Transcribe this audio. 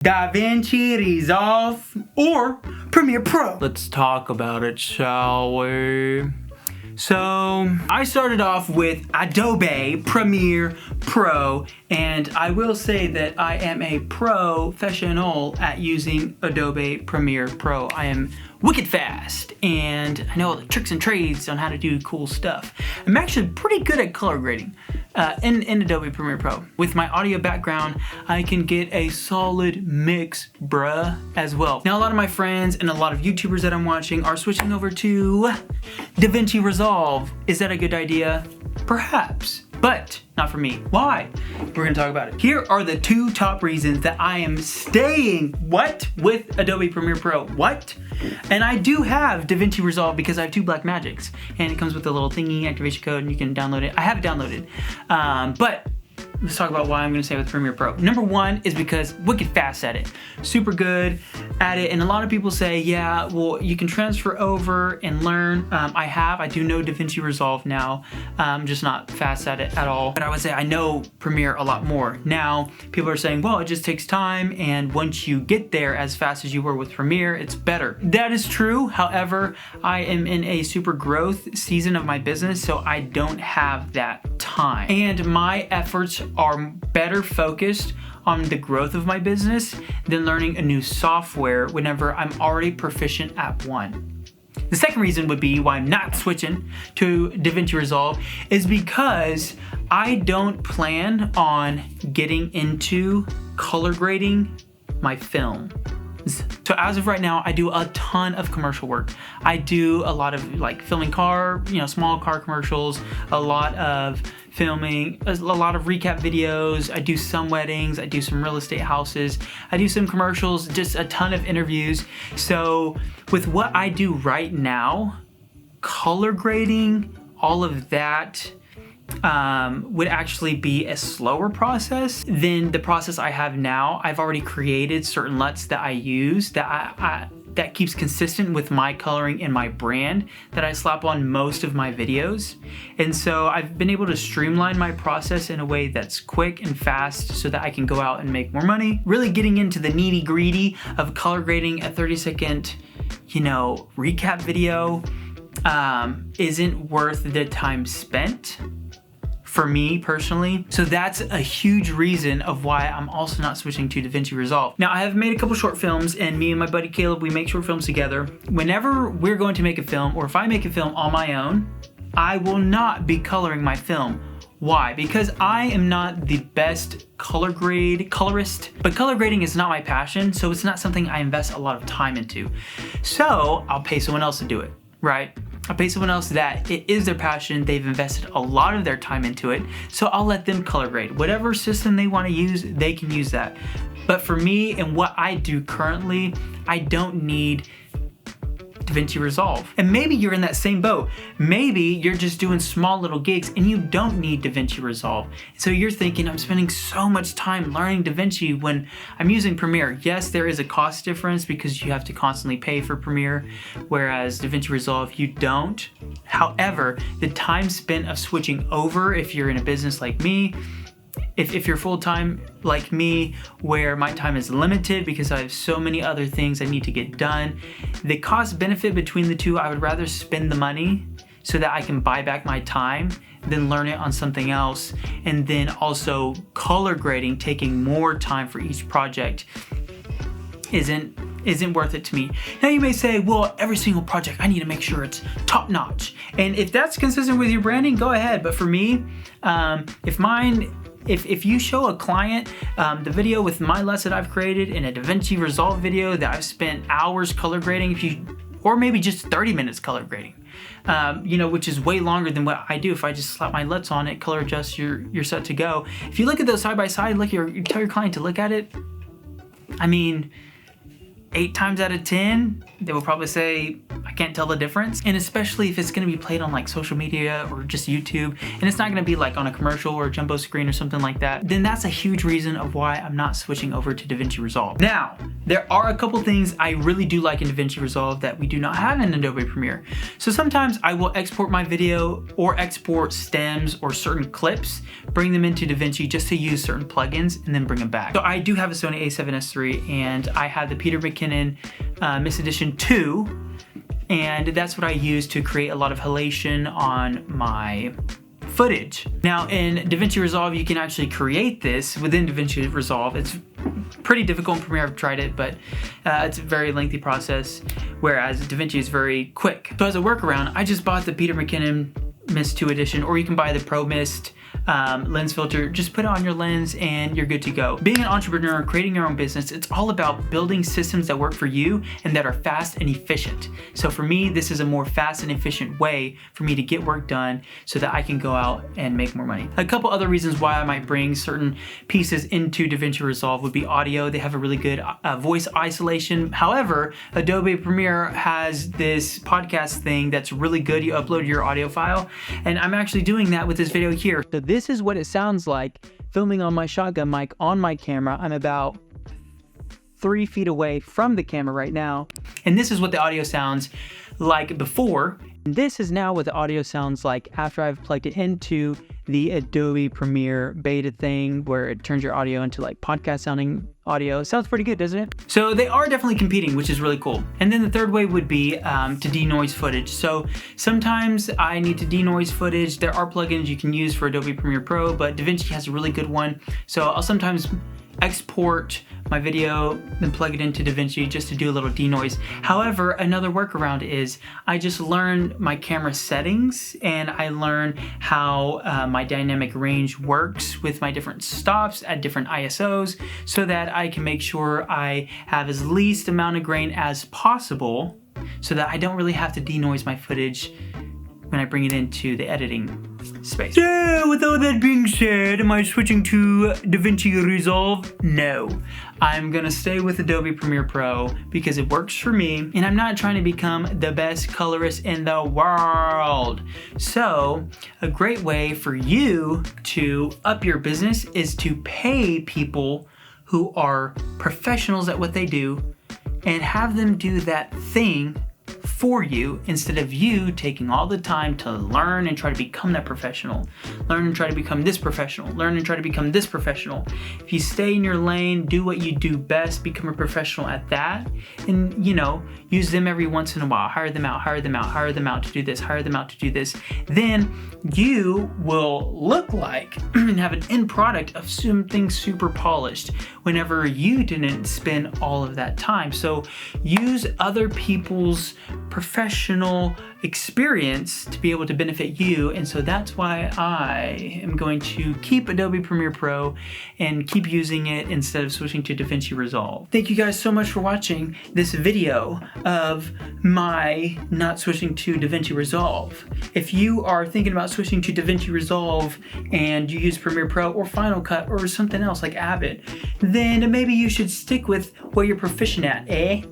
Davinci Resolve or Premiere Pro. Let's talk about it, shall we? So, I started off with Adobe Premiere Pro, and I will say that I am a professional at using Adobe Premiere Pro. I am wicked fast, and I know all the tricks and trades on how to do cool stuff. I'm actually pretty good at color grading in Adobe Premiere Pro. With my audio background, I can get a solid mix, bruh, as well. Now, a lot of my friends and a lot of YouTubers that I'm watching are switching over to Davinci Resolve. Is that a good idea? Perhaps, but not for me. Why? We're gonna talk about it. Here are the two top reasons that I am staying, with Adobe Premiere Pro, And I do have Davinci Resolve because I have two Blackmagics, and it comes with a little thingy, activation code, and you can download it. I have it downloaded, but let's talk about why I'm gonna stay with Premiere Pro. Number one is because wicked fast at it. Super good at it, and a lot of people say, yeah, well, you can transfer over and learn. I do know Davinci Resolve now. I'm just not fast at it at all. But I would say I know Premiere a lot more. Now, people are saying, well, it just takes time, and once you get there as fast as you were with Premiere, it's better. That is true. However, I am in a super growth season of my business, so I don't have that time. And my efforts are better focused on the growth of my business than learning a new software whenever I'm already proficient at one. The second reason would be why I'm not switching to Davinci Resolve is because I don't plan on getting into color grading my film. So as of right now, I do a ton of commercial work. I do a lot of like filming small car commercials, a lot of filming, a lot of recap videos. I do some weddings, I do some real estate houses, I do some commercials, just a ton of interviews. So with what I do right now, color grading, all of that, would actually be a slower process than the process I have now. I've already created certain LUTs that I use that keeps consistent with my coloring and my brand that I slap on most of my videos. And so I've been able to streamline my process in a way that's quick and fast so that I can go out and make more money. Really getting into the nitty gritty of color grading a 30-second, recap video isn't worth the time spent for me personally. So that's a huge reason of why I'm also not switching to Davinci Resolve. Now, I have made a couple short films, and me and my buddy Caleb, we make short films together. Whenever we're going to make a film, or if I make a film on my own, I will not be coloring my film. Why? Because I am not the best colorist, but color grading is not my passion, so it's not something I invest a lot of time into. So I'll pay someone else to do it, right? I'll pay someone else that it is their passion, they've invested a lot of their time into it, so I'll let them color grade. Whatever system they want to use, they can use that. But for me and what I do currently, I don't need Davinci Resolve. And maybe you're in that same boat. Maybe you're just doing small little gigs and you don't need Davinci Resolve. So you're thinking, I'm spending so much time learning Davinci when I'm using Premiere. Yes, there is a cost difference because you have to constantly pay for Premiere, whereas Davinci Resolve, you don't. However, the time spent of switching over, if you're in a business like me, if you're full-time like me, where my time is limited because I have so many other things I need to get done, the cost benefit between the two, I would rather spend the money so that I can buy back my time than learn it on something else. And then also color grading, taking more time for each project isn't worth it to me. Now you may say, well, every single project, I need to make sure it's top notch. And if that's consistent with your branding, go ahead. But for me, if you show a client the video with my LUTs that I've created in a Davinci Resolve video that I've spent hours color grading, or maybe just 30 minutes color grading, which is way longer than what I do if I just slap my LUTs on it, color adjust, you're set to go. If you look at those side by side, you tell your client to look at it, I mean, 8 times out of 10, they will probably say, I can't tell the difference. And especially if it's gonna be played on like social media or just YouTube, and it's not gonna be like on a commercial or a jumbo screen or something like that, then that's a huge reason of why I'm not switching over to Davinci Resolve. Now, there are a couple things I really do like in Davinci Resolve that we do not have in Adobe Premiere. So sometimes I will export my video or export stems or certain clips, bring them into Davinci just to use certain plugins and then bring them back. So I do have a Sony a7S III and I have the Peter McKinnon Miss Edition 2, and that's what I use to create a lot of halation on my footage. Now in Davinci Resolve, you can actually create this within Davinci Resolve. It's pretty difficult in Premiere, I've tried it, but it's a very lengthy process, whereas Davinci is very quick. So as a workaround, I just bought the Peter McKinnon Mist 2 edition, or you can buy the Pro Mist lens filter. Just put it on your lens and you're good to go. Being an entrepreneur, creating your own business, it's all about building systems that work for you and that are fast and efficient. So for me, this is a more fast and efficient way for me to get work done so that I can go out and make more money. A couple other reasons why I might bring certain pieces into Davinci Resolve would be audio. They have a really good voice isolation. However, Adobe Premiere has this podcast thing that's really good. You upload your audio file, and I'm actually doing that with this video here. So this is what it sounds like filming on my shotgun mic on my camera. I'm about 3 feet away from the camera right now. And this is what the audio sounds like before. And this is now what the audio sounds like after I've plugged it into the Adobe Premiere beta thing where it turns your audio into like podcast sounding audio. Sounds pretty good, doesn't it? So they are definitely competing, which is really cool. And then the third way would be to denoise footage. So sometimes I need to denoise footage. There are plugins you can use for Adobe Premiere Pro, but Davinci has a really good one. So I'll sometimes export my video, then plug it into Davinci just to do a little denoise. However, another workaround is I just learn my camera settings and I learn how my dynamic range works with my different stops at different ISOs so that I can make sure I have as least amount of grain as possible so that I don't really have to denoise my footage when I bring it into the editing space. So with all that being said, am I switching to Davinci Resolve? No. I'm gonna stay with Adobe Premiere Pro because it works for me and I'm not trying to become the best colorist in the world. So a great way for you to up your business is to pay people who are professionals at what they do and have them do that thing for you instead of you taking all the time to learn and try to become that professional. Learn and try to become this professional. Learn and try to become this professional. If you stay in your lane, do what you do best, become a professional at that, and you know, use them every once in a while. Hire them out, hire them out, hire them out to do this, hire them out to do this. Then you will look like and have an end product of something super polished whenever you didn't spend all of that time. So use other people's professional experience to be able to benefit you, and so that's why I am going to keep Adobe Premiere Pro and keep using it instead of switching to Davinci Resolve. Thank you guys so much for watching this video of my not switching to Davinci Resolve. If you are thinking about switching to Davinci Resolve and you use Premiere Pro or Final Cut or something else like Avid, then maybe you should stick with what you're proficient at, eh?